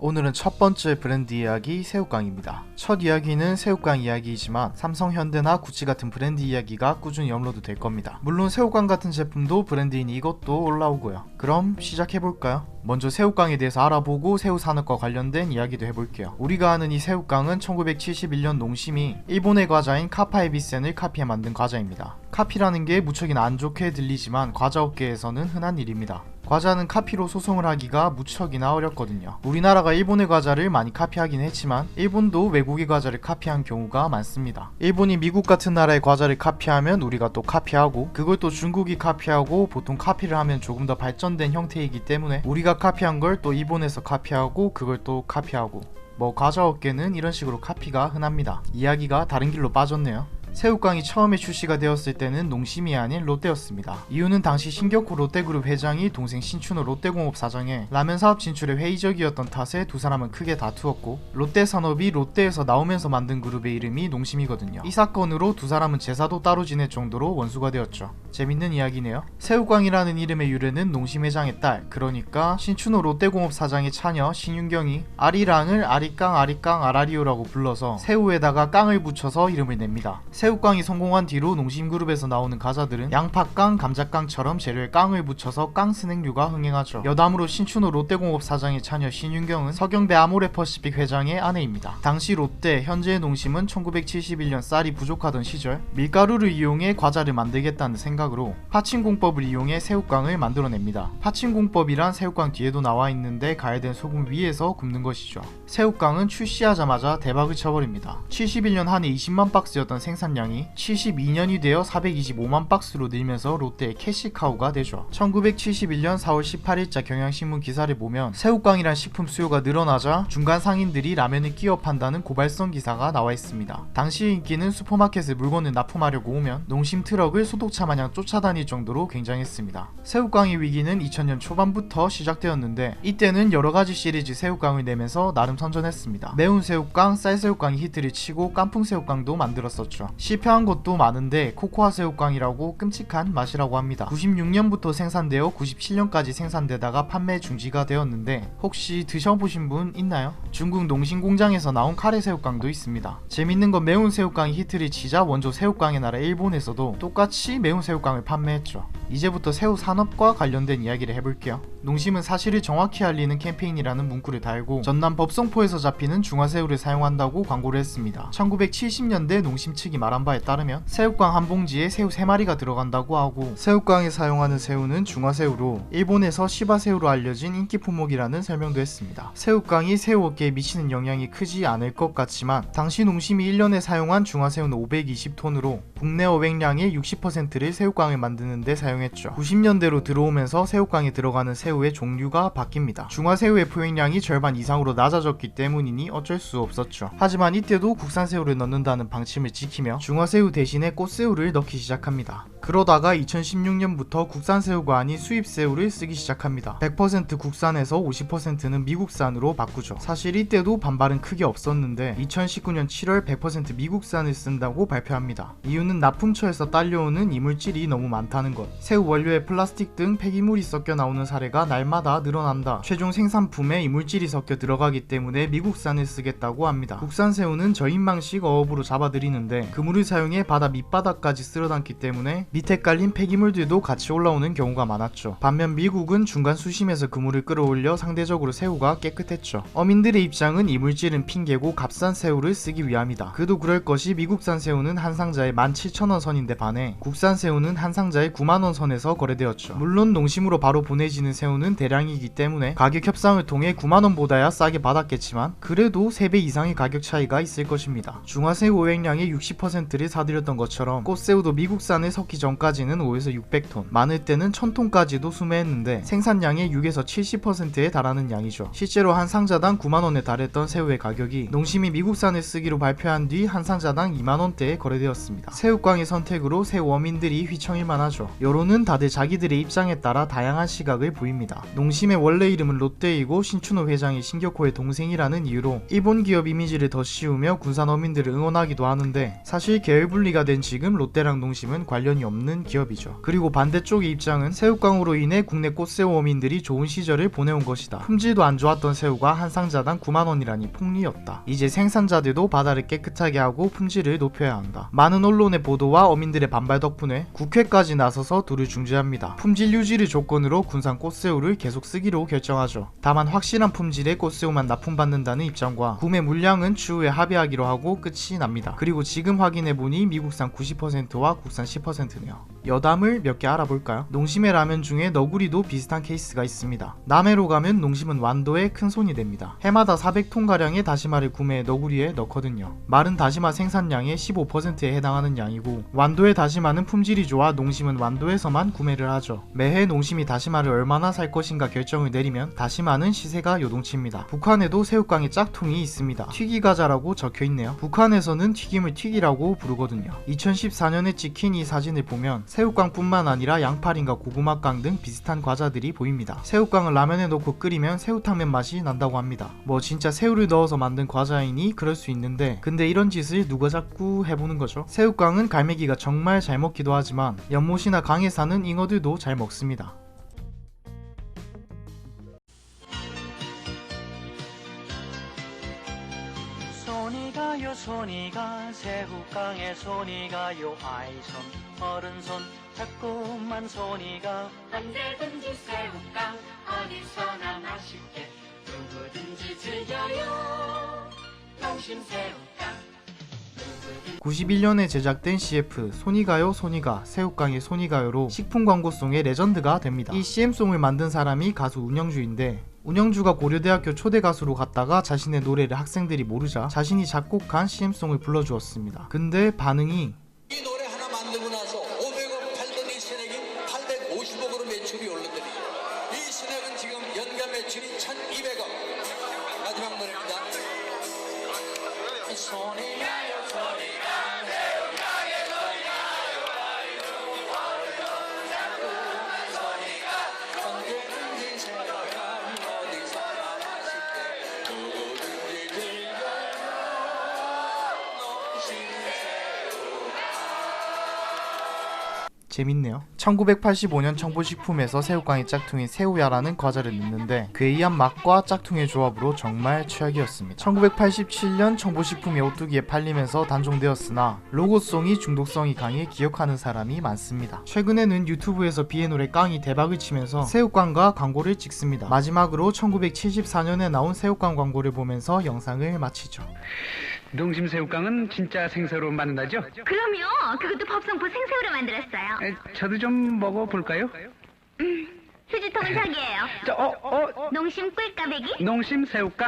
오늘은 첫 번째 브랜드 이야기 새우깡입니다. 첫 이야기는 새우깡 이야기이지만 삼성, 현대나 구찌 같은 브랜드 이야기가 꾸준히 업로드 될 겁니다. 물론 새우깡 같은 제품도 브랜드인 이것도 올라오고요. 그럼 시작해볼까요? 먼저 새우깡에 대해서 알아보고 새우산업과 관련된 이야기도 해볼게요. 우리가 아는 이 새우깡은 1971년 농심이 일본의 과자인 카파에비센을 카피해 만든 과자입니다. 카피라는 게 무척이나 안 좋게 들리지만 과자업계에서는 흔한 일입니다. 과자는 카피로 소송을 하기가 무척이나 어렵거든요. 우리나라가 일본의 과자를 많이 카피하긴 했지만 일본도 외국의 과자를 카피한 경우가 많습니다. 일본이 미국 같은 나라의 과자를 카피하면 우리가 또 카피하고, 그걸 또 중국이 카피하고, 보통 카피를 하면 조금 더 발전된 형태이기 때문에 우리가 카피한 걸 또 일본에서 카피하고, 그걸 또 카피하고, 과자업계는 이런 식으로 카피가 흔합니다. 이야기가 다른 길로 빠졌네요. 새우깡이 처음에 출시가 되었을 때는 농심이 아닌 롯데였습니다. 이유는 당시 신격호 롯데그룹 회장이 동생 신춘호 롯데공업 사장에 라면 사업 진출에 회의적이었던 탓에 두 사람은 크게 다투었고, 롯데산업이 롯데에서 나오면서 만든 그룹의 이름이 농심이거든요. 이 사건으로 두 사람은 제사도 따로 지낼 정도로 원수가 되었죠. 재밌는 이야기네요. 새우깡이라는 이름의 유래는 농심 회장의 딸, 그러니까 신춘호 롯데공업 사장의 차녀 신윤경이 아리랑을 아리깡 아리깡 아라리오라고 불러서 새우에다가 깡을 붙여서 이름을 냅니다. 새우깡이 성공한 뒤로 농심그룹에서 나오는 과자들은 양파깡, 감자깡처럼 재료에 깡을 붙여서 깡스낵류가 흥행하죠. 여담으로 신춘호 롯데공업 사장의 차녀 신윤경은 서경대 아모레퍼시픽 회장의 아내입니다. 당시 롯데, 현재의 농심은 1971년 쌀이 부족하던 시절 밀가루를 이용해 과자를 만들겠다는 생각으로 파친공법을 이용해 새우깡을 만들어냅니다. 파친공법이란 새우깡 뒤에도 나와 있는데 가열된 소금 위에서 굽는 것이죠. 새우깡은 출시하자마자 대박을 쳐버립니다. 71년 한 해 20만 박스였던 생산량이 72년이 되어 425만 박스로 늘면서 롯데의 캐시카우가 되죠. 1971년 4월 18일자 경향신문 기사를 보면 새우깡이란 식품 수요가 늘어나자 중간 상인들이 라면을 끼워 판다는 고발성 기사가 나와 있습니다. 당시 인기는 슈퍼마켓에 물건을 납품하려고 오면 농심 트럭을 소독차 마냥 쫓아다닐 정도로 굉장했습니다. 새우깡의 위기는 2000년 초반부터 시작되었는데, 이때는 여러가지 시리즈 새우깡을 내면서 나름 선전했습니다. 매운 새우깡, 쌀새우깡이 히트를 치고 깐풍 새우깡도 만들었었죠. 실패한 것도 많은데 코코아 새우깡이라고 끔찍한 맛이라고 합니다. 96년부터 생산되어 97년까지 생산되다가 판매 중지가 되었는데, 혹시 드셔보신 분 있나요? 중국 농심 공장에서 나온 카레 새우깡도 있습니다. 재밌는 건 매운 새우깡이 히트를 치자 원조 새우깡의 나라 일본에서도 똑같이 매운 새우깡을 판매했죠. 이제부터 새우 산업과 관련된 이야기를 해볼게요. 농심은 사실을 정확히 알리는 캠페인이라는 문구를 달고 전남 법성포에서 잡히는 중화새우를 사용한다고 광고를 했습니다. 1970년대 농심 측이 말한 바에 따르면 새우깡 한 봉지에 새우 3마리가 들어간다고 하고, 새우깡에 사용하는 새우는 중화새우로 일본에서 시바새우로 알려진 인기 품목이라는 설명도 했습니다. 새우깡이 새우업계에 미치는 영향이 크지 않을 것 같지만 당시 농심이 1년에 사용한 중화새우는 520톤으로 국내 어획량의 60%를 새우깡을 만드는 데 사용했죠. 90년대로 들어오면서 새우깡에 들어가는 새우의 종류가 바뀝니다. 중화새우의 포획량이 절반 이상으로 낮아졌기 때문이니 어쩔 수 없었죠. 하지만 이때도 국산 새우를 넣는다는 방침을 지키며 중화새우 대신에 꽃새우를 넣기 시작합니다. 그러다가 2016년부터 국산 새우가 아닌 수입 새우를 쓰기 시작합니다. 100% 국산에서 50%는 미국산으로 바꾸죠. 사실 이때도 반발은 크게 없었는데 2019년 7월 100% 미국산을 쓴다고 발표합니다. 이유는 납품처에서 딸려오는 이물질이 너무 많다는 것, 새우 원료에 플라스틱 등 폐기물이 섞여 나오는 사례가 날마다 늘어난다, 최종 생산품에 이물질이 섞여 들어가기 때문에 미국산을 쓰겠다고 합니다. 국산 새우는 저인망식 어업으로 잡아들이는데 그물을 사용해 바다 밑바닥까지 쓸어담기 때문에 밑에 깔린 폐기물들도 같이 올라오는 경우가 많았죠. 반면 미국은 중간 수심에서 그물을 끌어올려 상대적으로 새우가 깨끗했죠. 어민들의 입장은 이물질은 핑계고 값싼 새우를 쓰기 위함이다. 그도 그럴 것이 미국산 새우는 한 상자에 17,000원 선인데 반해 국산 새우는 한 상자에 9만원 선에서 거래되었죠. 물론 농심으로 바로 보내지는 새우는 대량이기 때문에 가격 협상을 통해 9만원보다야 싸게 받았겠지만 그래도 3배 이상의 가격 차이가 있을 것입니다. 중화새우 어획량의 60%를 사들였던 것처럼 꽃새우도 미국산을 섞기 전까지는 5에서 600톤, 많을 때는 1000톤까지도 수매했는데 생산량의 6에서 70%에 달하는 양이죠. 실제로 한 상자당 9만원에 달했던 새우의 가격이 농심이 미국산을 쓰기로 발표한 뒤 한 상자당 2만원대에 거래되었습니다. 새우깡의 선택으로 새우 어민들이 휘청일만 하죠. 여론은 언론은 다들 자기들의 입장에 따라 다양한 시각을 보입니다. 농심의 원래 이름은 롯데이고 신춘호 회장이 신격호의 동생이라는 이유로 일본 기업 이미지를 더 씌우며 군산 어민들을 응원하기도 하는데, 사실 계열 분리가 된 지금 롯데랑 농심은 관련이 없는 기업이죠. 그리고 반대쪽의 입장은 새우깡으로 인해 국내 꽃새우 어민들이 좋은 시절을 보내온 것이다. 품질도 안 좋았던 새우가 한 상자당 9만원이라니 폭리였다. 이제 생산자들도 바다를 깨끗하게 하고 품질을 높여야 한다. 많은 언론의 보도와 어민들의 반발 덕분에 국회까지 나서서 둘을 중재합니다. 품질 유지를 조건으로 군산 꽃새우를 계속 쓰기로 결정하죠. 다만 확실한 품질의 꽃새우만 납품받는다는 입장과 구매 물량은 추후에 합의하기로 하고 끝이 납니다. 그리고 지금 확인해보니 미국산 90%와 국산 10%네요. 여담을 몇 개 알아볼까요? 농심의 라면 중에 너구리도 비슷한 케이스가 있습니다. 남해로 가면 농심은 완도에 큰 손이 됩니다. 해마다 400톤가량의 다시마를 구매해 너구리에 넣거든요. 마른 다시마 생산량의 15%에 해당하는 양이고, 완도의 다시마는 품질이 좋아 농심은 완도에서만 구매를 하죠. 매해 농심이 다시마를 얼마나 살 것인가 결정을 내리면 다시마는 시세가 요동칩니다. 북한에도 새우깡의 짝퉁이 있습니다. 튀기과자라고 적혀있네요. 북한에서는 튀김을 튀기라고 부르거든요. 2014년에 찍힌 이 사진을 보면 새우깡뿐만 아니라 양파링과 고구마깡 등 비슷한 과자들이 보입니다. 새우깡을 라면에 넣고 끓이면 새우탕면 맛이 난다고 합니다. 뭐 진짜 새우를 넣어서 만든 과자이니 그럴 수 있는데, 근데 이런 짓을 누가 자꾸 해보는 거죠? 새우깡은 갈매기가 정말 잘 먹기도 하지만 연못이나 강에 사는 잉어들도 잘 먹습니다. 손이 가요 손이 가 새우깡에 손이 가요 아이손 어른손 자꾸만 손이 가 언제든지 새우깡 어디서나 맛있게 누구든지 즐겨요 농심 새우깡. 91년에 제작된 CF 손이가요 손이가 새우깡의 손이가요로 식품 광고송의 레전드가 됩니다. 이 CM송을 만든 사람이 가수 운영주인데, 운영주가 고려대학교 초대 가수로 갔다가 자신의 노래를 학생들이 모르자 자신이 작곡한 CM송을 불러주었습니다. 근데 반응이 이 노래 하나 만들고 나서 500억 팔던 이 스낵이 850억으로 매출이 오르더니 이 스낵은 지금 연간 매출이 1200억. 마지막 노래입니다. 손이 가요 손이 가 새우깡에 손이 가요 자꾸만 손이 가 언제든지 새우깡 어디서나 맛있게 누구든지 즐겨요 농심 새우깡. 재밌네요. 1985년 청보식품에서 새우깡의 짝퉁인 새우야라는 과자를 넣는데 괴이한 맛과 짝퉁의 조합으로 정말 최악이었습니다. 1987년 청보식품이 오뚜기에 팔리면서 단종되었으나 로고송이 중독성이 강해 기억하는 사람이 많습니다. 최근에는 유튜브에서 비의 노래 깡이 대박을 치면서 새우깡과 광고를 찍습니다. 마지막으로 1974년에 나온 새우깡 광고를 보면서 영상을 마치죠. 농심 새우깡은 진짜 생새우로 만든다죠? 그럼요. 그것도 법성포 생새우로 만들었어요. 저도 좀 먹어볼까요? 수지통은 저기예요. 농심 농심 꿀까베기? 농심 새우깡